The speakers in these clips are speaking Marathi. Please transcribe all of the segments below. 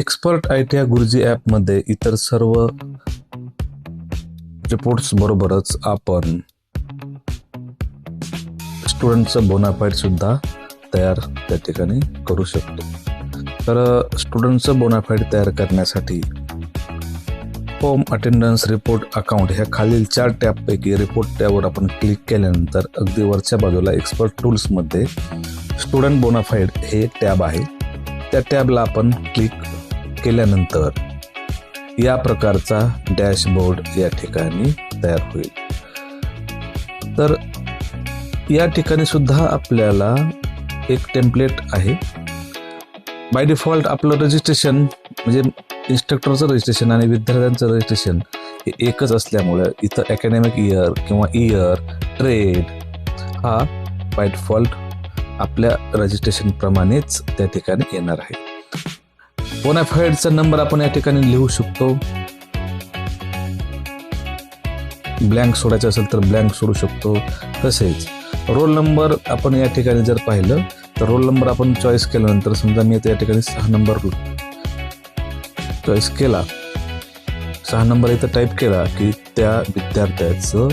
एक्सपर्ट ITIA गुरुजी ॲपमध्ये इतर सर्व रिपोर्ट्स बरोबरच आपण स्टुडंटचं बोनाफाईड सुद्धा तयार त्या ठिकाणी करू शकतो. तर स्टुडंटचं बोनाफाईड तयार करण्यासाठी होम, अटेंडन्स, रिपोर्ट, अकाउंट ह्या खालील 4 टॅबपैकी रिपोर्ट टॅबवर आपण क्लिक केल्यानंतर अगदी वरच्या बाजूला एक्सपर्ट टूल्समध्ये स्टुडंट बोनाफाईड हे टॅब आहे. त्या टॅबला आपण क्लिक केल्यानंतर या प्रकारचा डॅशबोर्ड या ठिकाणी तयार होईल. तर या ठिकाणी सुद्धा आपल्याला एक टेम्पलेट आहे. बाय डिफॉल्ट आपलं रजिस्ट्रेशन म्हणजे इन्स्ट्रक्टरचं रजिस्ट्रेशन आणि विद्यार्थ्यांचं रजिस्ट्रेशन हे एकच असल्यामुळे इथं अकॅडमिक इयर किंवा इयर, ट्रेड हा बाय डिफॉल्ट आपल्या रजिस्ट्रेशन प्रमाणेच त्या ठिकाणी येणार आहे. बोनाफाईडचा नंबर आपण या ठिकाणी लिहू शकतो. ब्लँक सोडायचं असेल तर ब्लँक सोडू शकतो. तसेच रोल नंबर आपण या ठिकाणी जर पाहिलं तर रोल नंबर आपण चॉईस केल्यानंतर समजा मी या ठिकाणी 6 नंबर चॉईस केला, 6 नंबर इथं टाईप केला की त्या विद्यार्थ्याचं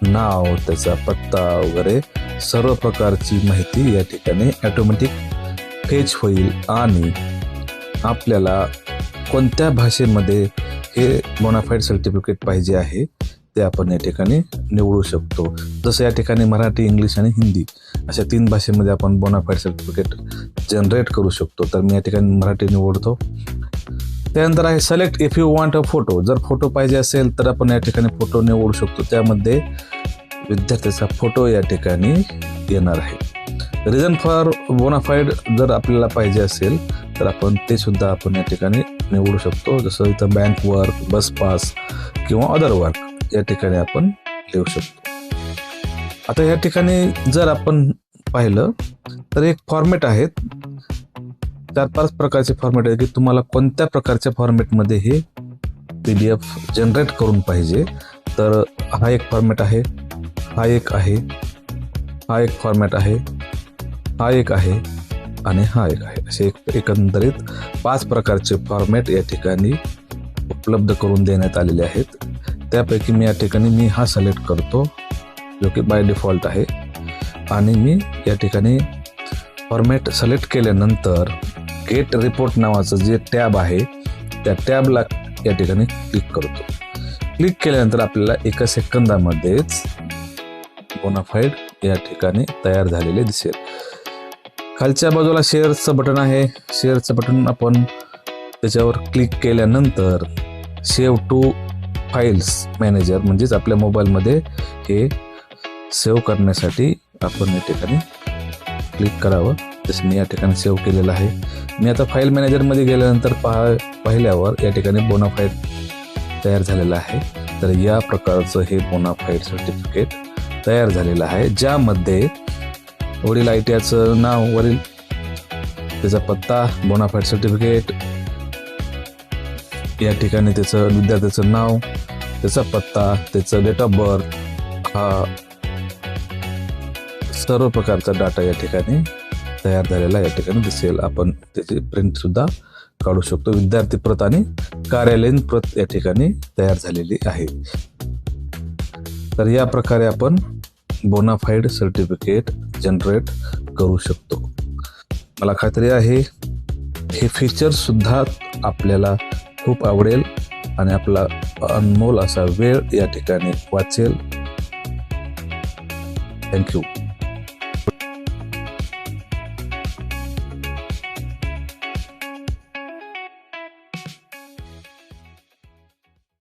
नाव, त्याचा पत्ता वगैरे सर्व प्रकारची माहिती या ठिकाणी ऑटोमॅटिक फेच होईल आणि आपल्याला कोणत्या भाषेमध्ये हे बोनाफाईड सर्टिफिकेट पाहिजे आहे ते आपण या ठिकाणी निवडू शकतो. जसं या ठिकाणी मराठी, इंग्लिश आणि हिंदी अशा 3 भाषेमध्ये आपण बोनाफाईड सर्टिफिकेट जनरेट करू शकतो. तर मी या ठिकाणी मराठी निवडतो. त्यानंतर आहे select if you want a photo. जर फोटो पाहिजे असेल तर आपण या ठिकाणी फोटो निवडू शकतो. त्यामध्ये विद्यार्थ्याचा फोटो या ठिकाणी येणार आहे. रिझन फॉर बोनाफाईड जर आपल्याला पाहिजे असेल तर आपण ते सुद्धा आपण या ठिकाणी निवडू शकतो. जसं इथं बँक वर्क, बस पास किंवा अदर वर्क या ठिकाणी आपण लिहू शकतो. आता या ठिकाणी जर आपण पाहिलं तर एक फॉर्मॅट आहेत, 4-5 प्रकारचे फॉर्मॅट आहेत की तुम्हाला कोणत्या प्रकारच्या फॉर्मॅटमध्ये हे PDF जनरेट करून पाहिजे. तर हा एक फॉर्मॅट आहे, हा एक आहे, हा एक फॉर्मॅट आहे, हा एक आहे आणि हा एक आहे. असे एकंदरीत 5 प्रकारचे फॉर्मॅट या ठिकाणी उपलब्ध करून देण्यात आलेले आहेत. त्यापैकी मी या ठिकाणी हा सिलेक्ट करतो जो की बाय डिफॉल्ट आहे आणि मी या ठिकाणी फॉर्मॅट सिलेक्ट केल्यानंतर गेट रिपोर्ट नावाचं जे टॅब आहे त्या टॅबला या ठिकाणी क्लिक करतो. क्लिक केल्यानंतर आपल्याला 1 सेकंदामध्येच बोनाफाईड या ठिकाणी तयार झालेले दिसेल. खालच्या बाजूला शेअरचं बटन आहे. शेअरचं बटन आपण त्याच्यावर क्लिक केल्यानंतर सेव्ह टू फाईल्स मॅनेजर म्हणजेच आपल्या मोबाईलमध्ये हे सेव्ह करण्यासाठी आपण या ठिकाणी क्लिक करावं. जसं मी या ठिकाणी सेव्ह केलेलं आहे. मी आता फाईल मॅनेजरमध्ये गेल्यानंतर पाहिल्यावर या ठिकाणी बोनाफाईड तयार झालेलं आहे. तर या प्रकारचं हे बोनाफाईड सर्टिफिकेट तयार झालेलं आहे, ज्यामध्ये वरील ITIAचं नाव, वरील त्याचा पत्ता, बोनाफाईड सर्टिफिकेट या ठिकाणी त्याचं विद्यार्थ्याचं नाव, त्याचा पत्ता, त्याचं डेट ऑफ बर्थ हा सर्व प्रकारचा डाटा या ठिकाणी तयार झालेला या ठिकाणी दिसेल. आपण त्याची प्रिंट सुद्धा काढू शकतो. विद्यार्थी प्रत आणि कार्यालयीन प्रत या ठिकाणी तयार झालेली आहे. तर या प्रकारे आपण बोनाफाईड सर्टिफिकेट जनरेट करू शकतो. मला खात्री आहे हे फीचर सुद्धा आपल्याला खूप आवडेल आणि आपला अनमोल असा वेळ या ठिकाणी वाचेल. थँक्यू.